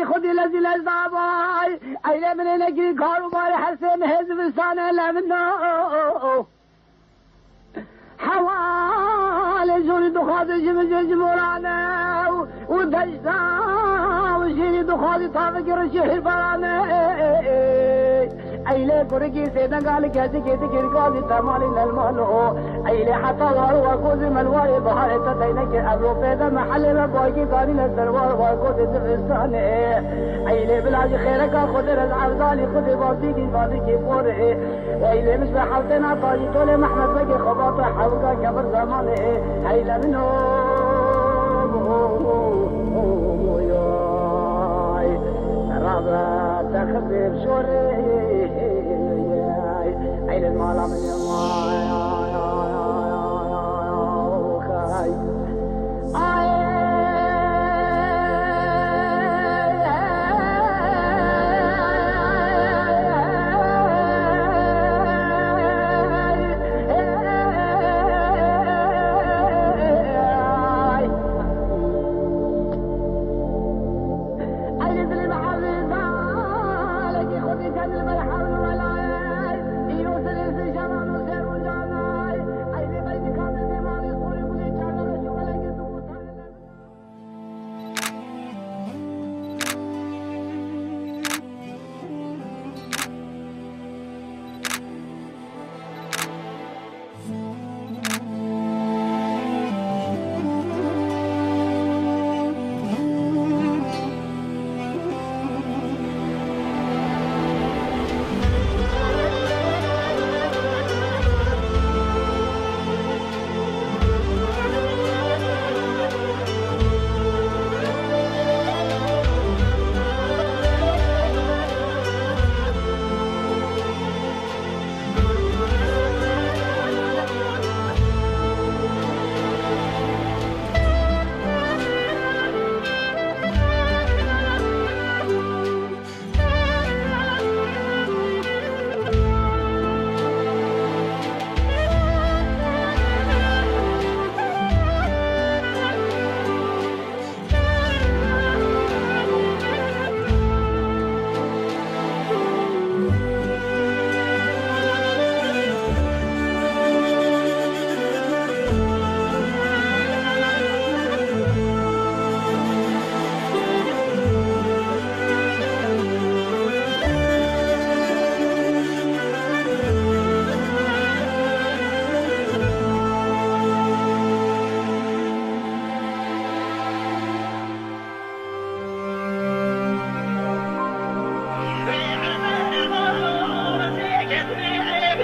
کی خودی لذی لذابای ایله من نگی کارو بار حسین حزبستان لمنا حوال جوری دخواد جمورانه و دجتا و شیری دخواد تافکر شهر برانه ایله کرکی سیدن قال کسی کسی کرکازی تمالی للمالو ایله حتی غارو وکوزی ملواری بحار تتینک ابرو پیدا محل رباکی کاری لسروار وکوزی دفستانه ایله بلاج خیرکا خود رز عبدالی خود باسی کی باسی کی پوره ایله مش بحلتنا طاجی طول محمد بگی خباط حوکا کبر زمانه ایله منو رابع تخفيف شوري عين المالا من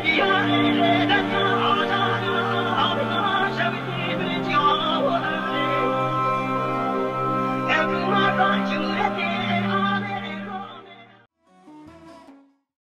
Yeah.